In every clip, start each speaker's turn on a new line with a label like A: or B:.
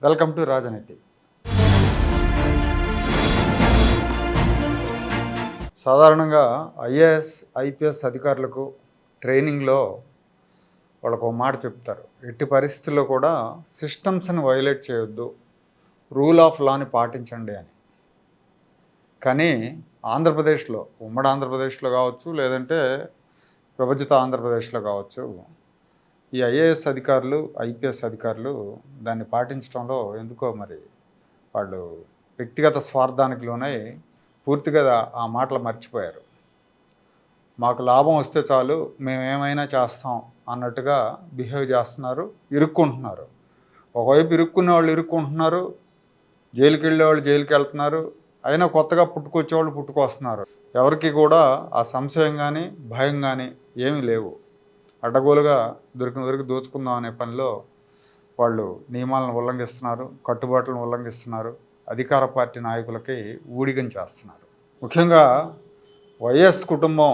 A: Welcome to రాజనీతి. సాధారణంగా IAS IPS అధికారులకు ట్రైనింగ్లో వాళ్ళకు ఒక మాట చెప్తారు, ఎట్టి పరిస్థితుల్లో కూడా సిస్టమ్స్ని వైలేట్ చేయొద్దు, రూల్ ఆఫ్ లాని పాటించండి అని. కానీ ఆంధ్రప్రదేశ్లో, ఉమ్మడి ఆంధ్రప్రదేశ్లో కావచ్చు, లేదంటే విభజిత ఆంధ్రప్రదేశ్లో కావచ్చు, ఈ ఐఏఎస్ అధికారులు ఐపీఎస్ అధికారులు దాన్ని పాటించడంలో ఎందుకో మరి వాళ్ళు వ్యక్తిగత స్వార్థానికి లోనై పూర్తిగా ఆ మాటలు మర్చిపోయారు. మాకు లాభం వస్తే చాలు, మేము ఏమైనా చేస్తాం అన్నట్టుగా బిహేవ్ చేస్తున్నారు, ఇరుక్కుంటున్నారు. ఒకవైపు ఇరుక్కునే వాళ్ళు ఇరుక్కుంటున్నారు, జైలుకి వెళ్ళే వాళ్ళు జైలుకి వెళ్తున్నారు, అయినా కొత్తగా పుట్టుకొచ్చేవాళ్ళు పుట్టుకొస్తున్నారు. ఎవరికి కూడా ఆ సంశయం కానీ భయం కానీ ఏమీ లేవు. అడ్డగోలుగా దొరికిన వరకు దోచుకుందాం అనే పనిలో వాళ్ళు నియమాలను ఉల్లంఘిస్తున్నారు, కట్టుబాట్లను ఉల్లంఘిస్తున్నారు, అధికార పార్టీ నాయకులకి ఊడిగం చేస్తున్నారు. ముఖ్యంగా వైఎస్ కుటుంబం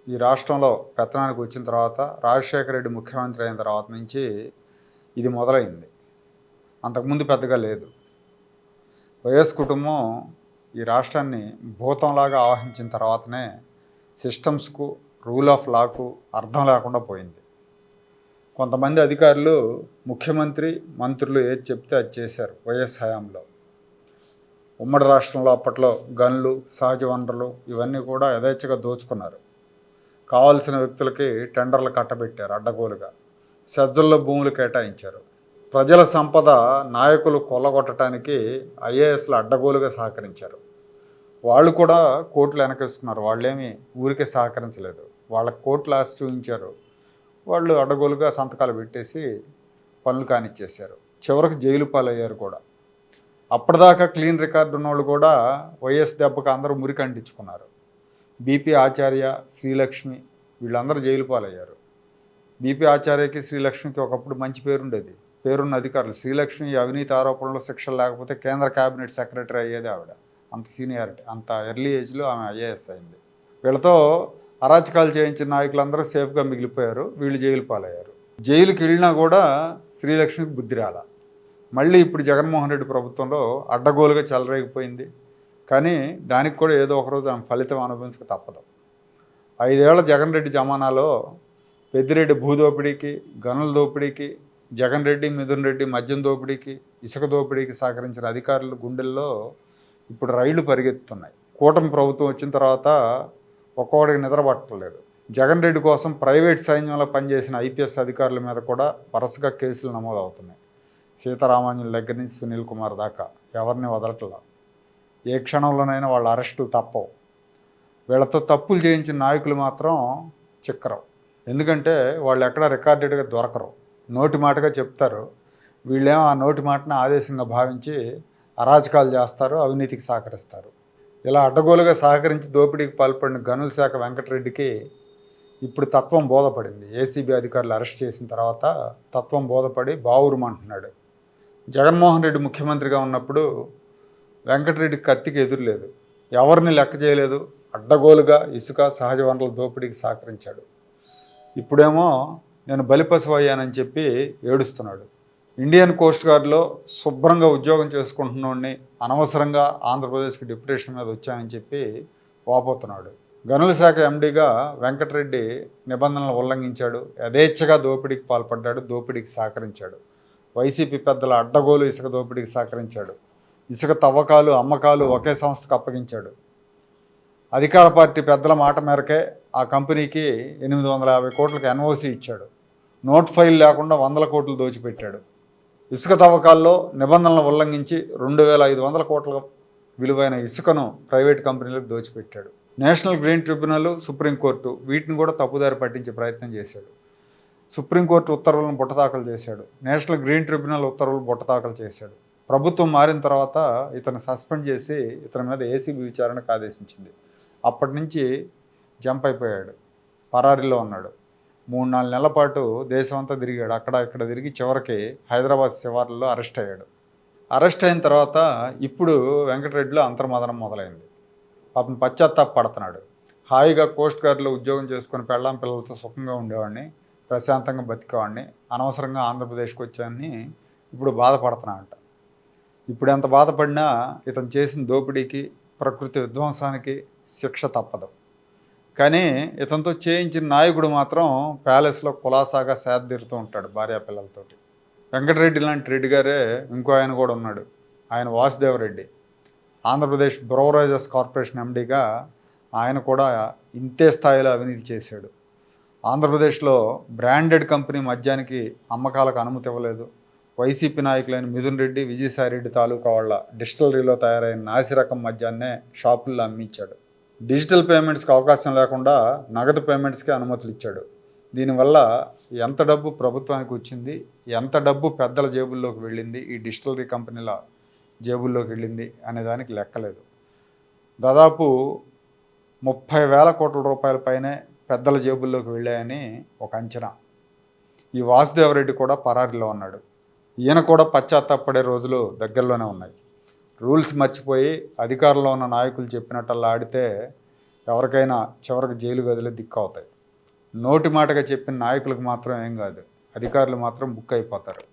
A: ఈ రాష్ట్రంలో పెత్తనానికి వచ్చిన తర్వాత, రాజశేఖర రెడ్డి ముఖ్యమంత్రి అయిన తర్వాత నుంచి ఇది మొదలైంది. అంతకుముందు పెద్దగా లేదు. వైఎస్ కుటుంబం ఈ రాష్ట్రాన్ని భూతంలాగా ఆవహించిన తర్వాతనే సిస్టమ్స్కు, రూల్ ఆఫ్ లాకు అర్థం లేకుండా పోయింది. కొంతమంది అధికారులు, ముఖ్యమంత్రి, మంత్రులు ఏది చెప్తే అది చేశారు వైఎస్ హయాంలో. ఉమ్మడి రాష్ట్రంలో అప్పట్లో గన్లు, సహజ వనరులు ఇవన్నీ కూడా యథేచ్ఛగా దోచుకున్నారు. కావాల్సిన వ్యక్తులకి టెండర్లు కట్టబెట్టారు అడ్డగోలుగా, సెజ్జల్లో భూములు కేటాయించారు. ప్రజల సంపద నాయకులు కొల్లగొట్టడానికి ఐఏఎస్లు అడ్డగోలుగా సహకరించారు. వాళ్ళు కూడా కోర్టులు వెనకేసుకున్నారు. వాళ్ళేమీ ఊరికే సహకరించలేదు, వాళ్ళ కోర్టులు ఆశ చూపించారు. వాళ్ళు అడ్డగోలుగా సంతకాలు పెట్టేసి పనులు కానిచ్చేశారు. చివరికి జైలు పాలయ్యారు కూడా. అప్పటిదాకా క్లీన్ రికార్డు ఉన్నవాళ్ళు కూడా వైఎస్ దెబ్బకి అందరూ మురికి అంటించుకున్నారు. బీపీ ఆచార్య, శ్రీలక్ష్మి వీళ్ళందరూ జైలు పాలయ్యారు. బీపీ ఆచార్యకి, శ్రీలక్ష్మికి ఒకప్పుడు మంచి పేరుండేది, పేరున్న అధికారులు. శ్రీలక్ష్మి అవినీతి ఆరోపణలో శిక్షలు లేకపోతే కేంద్ర క్యాబినెట్ సెక్రటరీ అయ్యేది ఆవిడ. అంత సీనియారిటీ, అంత ఎర్లీ ఏజ్లో ఆమె ఐఏఎస్ అయింది. వీళ్ళతో అరాచకాలు చేయించిన నాయకులందరూ సేఫ్గా మిగిలిపోయారు, వీళ్ళు జైలు పాలయ్యారు. జైలుకి వెళ్ళినా కూడా శ్రీలక్ష్మికి బుద్ధి రాల. మళ్ళీ ఇప్పుడు జగన్మోహన్ రెడ్డి ప్రభుత్వంలో అడ్డగోలుగా చెలరేగిపోయింది. కానీ దానికి కూడా ఏదో ఒకరోజు ఆమె ఫలితం అనుభవించక తప్పదు. 5 ఏళ్ల జగన్ రెడ్డి జమానాలో పెద్దిరెడ్డి భూదోపిడీకి, గనుల దోపిడీకి, జగన్ రెడ్డి, మిథున్ రెడ్డి మద్యం దోపిడీకి, ఇసుక దోపిడీకి సహకరించిన అధికారుల గుండెల్లో ఇప్పుడు రైళ్లు పరిగెత్తుతున్నాయి. కూటమి ప్రభుత్వం వచ్చిన తర్వాత ఒక్కొక్కడికి నిద్ర పట్టలేదు. జగన్ రెడ్డి కోసం ప్రైవేట్ సైన్యంలో పనిచేసిన ఐపీఎస్ అధికారుల మీద కూడా వరుసగా కేసులు నమోదవుతున్నాయి. సీతారామాంజన్ దగ్గర నుంచి సునీల్ కుమార్ దాకా ఎవరిని వదలట్లా. ఏ క్షణంలోనైనా వాళ్ళ అరెస్టులు తప్పవు. వీళ్ళతో తప్పులు చేయించిన నాయకులు మాత్రం చిక్కరు. ఎందుకంటే వాళ్ళు ఎక్కడా రికార్డెడ్గా దొరకరు, నోటి మాటగా చెప్తారు. వీళ్ళేమో ఆ నోటి మాటను ఆదేశంగా భావించి అరాచకాలు చేస్తారు, అవినీతికి సహకరిస్తారు. ఇలా అడ్డగోలుగా సహకరించి దోపిడీకి పాల్పడిన గనుల శాఖ వెంకటరెడ్డికి ఇప్పుడు తత్వం బోధపడింది. ఏసీబీ అధికారులు అరెస్ట్ చేసిన తర్వాత తత్వం బోధపడి బావురుమంటున్నాడు. జగన్మోహన్ రెడ్డి ముఖ్యమంత్రిగా ఉన్నప్పుడు వెంకటరెడ్డికి కత్తికి ఎదురులేదు, ఎవరిని లెక్క చేయలేదు, అడ్డగోలుగా ఇసుక, సహజ వనరుల దోపిడీకి సహకరించాడు. ఇప్పుడేమో నేను బలిపశువు అయ్యానని చెప్పి ఏడుస్తున్నాడు. ఇండియన్ కోస్ట్ గార్డులో శుభ్రంగా ఉద్యోగం చేసుకుంటున్నోడిని అనవసరంగా ఆంధ్రప్రదేశ్కి డిప్యుటేషన్ మీద వచ్చానని చెప్పి వాపోతున్నాడు. గనుల శాఖ ఎండీగా వెంకటరెడ్డి నిబంధనలు ఉల్లంఘించాడు, యథేచ్ఛగా దోపిడీకి పాల్పడ్డాడు, దోపిడీకి సహకరించాడు. వైసీపీ పెద్దల అడ్డగోలు ఇసుక దోపిడీకి సహకరించాడు. ఇసుక తవ్వకాలు, అమ్మకాలు ఒకే సంస్థకు అప్పగించాడు. అధికార పార్టీ పెద్దల మాట మేరకే ఆ కంపెనీకి 850 కోట్లకు ఎన్ఓసి ఇచ్చాడు. నోట్ ఫైల్ లేకుండా 100 కోట్లు దోచిపెట్టాడు. ఇసుక తవ్వకాల్లో నిబంధనలను ఉల్లంఘించి 2500 కోట్ల విలువైన ఇసుకను ప్రైవేట్ కంపెనీలకు దోచిపెట్టాడు. నేషనల్ గ్రీన్ ట్రిబ్యునల్, సుప్రీంకోర్టు వీటిని కూడా తప్పుదారి పట్టించే ప్రయత్నం చేశాడు. సుప్రీంకోర్టు ఉత్తర్వులను బుట్టదాఖలు చేశాడు, నేషనల్ గ్రీన్ ట్రిబ్యునల్ ఉత్తర్వులు బుట్టదాఖలు చేశాడు. ప్రభుత్వం మారిన తర్వాత ఇతను సస్పెండ్ చేసి ఇతని మీద ఏసీబీ విచారణకు ఆదేశించింది. అప్పటి నుంచి జంప్ అయిపోయాడు, పరారీలో ఉన్నాడు. 3-4 నెలల పాటు దేశం అంతా తిరిగాడు, అక్కడ ఇక్కడ తిరిగి చివరికి హైదరాబాద్ శివార్లలో అరెస్ట్ అయ్యాడు. అరెస్ట్ అయిన తర్వాత ఇప్పుడు వెంకటరెడ్డిలో అంతర్మదనం మొదలైంది. అతను పశ్చాత్తాపడుతున్నాడు. హాయిగా కోస్ట్ గార్డులో ఉద్యోగం చేసుకుని పెళ్ళాం పిల్లలతో సుఖంగా ఉండేవాడిని, ప్రశాంతంగా బతికేవాడిని, అనవసరంగా ఆంధ్రప్రదేశ్కి వచ్చానని ఇప్పుడు బాధపడుతున్నా అంట. ఇప్పుడు ఎంత బాధపడినా ఇతను చేసిన దోపిడీకి, ప్రకృతి విధ్వంసానికి శిక్ష తప్పదు. కానీ ఇతనితో చేయించిన నాయకుడు మాత్రం ప్యాలెస్లో కులాసాగా సేదతీరుతూ ఉంటాడు భార్యాపిల్లలతోటి. వెంకటరెడ్డి లాంటి రెడ్డి గారే ఇంకో ఆయన కూడా ఉన్నాడు. ఆయన వాసుదేవరెడ్డి, ఆంధ్రప్రదేశ్ బ్రోవరేజెస్ కార్పొరేషన్ ఎండీగా ఆయన కూడా ఇంతే స్థాయిలో అవినీతి చేశాడు. ఆంధ్రప్రదేశ్లో బ్రాండెడ్ కంపెనీ మద్యానికి అమ్మకాలకు అనుమతి ఇవ్వలేదు. వైసీపీ నాయకులైన మిథున్ రెడ్డి, విజయసాయిరెడ్డి తాలూకా వాళ్ళ డిస్టిలరీలో తయారైన నాసిరకం మద్యాన్నే షాపుల్లో అమ్మించాడు. డిజిటల్ పేమెంట్స్కి అవకాశం లేకుండా నగదు పేమెంట్స్కి అనుమతులు ఇచ్చాడు. దీనివల్ల ఎంత డబ్బు ప్రభుత్వానికి వచ్చింది, ఎంత డబ్బు పెద్దల జేబుల్లోకి వెళ్ళింది, ఈ డిస్టిలరీ కంపెనీల జేబుల్లోకి వెళ్ళింది అనే దానికి లెక్కలేదు. దాదాపు 30,000 కోట్ల రూపాయల పైనే పెద్దల జేబుల్లోకి వెళ్ళాయని ఒక అంచనా. ఈ వాసుదేవరెడ్డి కూడా పరారీలో ఉన్నాడు. ఈయన కూడా పశ్చాత్తాపడే రోజులు దగ్గరలోనే ఉన్నాయి. రూల్స్ మర్చిపోయి అధికారంలో ఉన్న నాయకులు చెప్పినట్టల్లా ఆడితే ఎవరికైనా చివరికి జైలు గదులు దిక్కు అవుతాయి. నోటి మాటగా చెప్పిన నాయకులకు మాత్రం ఏం కాదు, అధికారులు మాత్రం బుక్ అయిపోతారు.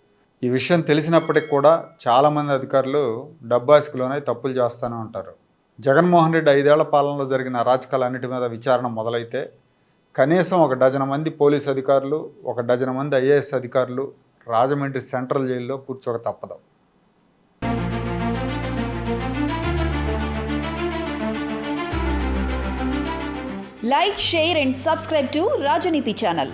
A: ఈ విషయం తెలిసినప్పటికి కూడా చాలామంది అధికారులు డబ్బాసికులోనే తప్పులు చేస్తూనే ఉంటారు. జగన్మోహన్ రెడ్డి 5 ఏళ్ల పాలనలో జరిగిన అరాచకాలన్నిటి మీద విచారణ మొదలైతే కనీసం 1 డజన్ మంది పోలీసు అధికారులు, 1 డజన్ మంది ఐఏఎస్ అధికారులు రాజమండ్రి సెంట్రల్ జైల్లో కూర్చోక తప్పదు.
B: Like, share and subscribe to Rajaniti channel.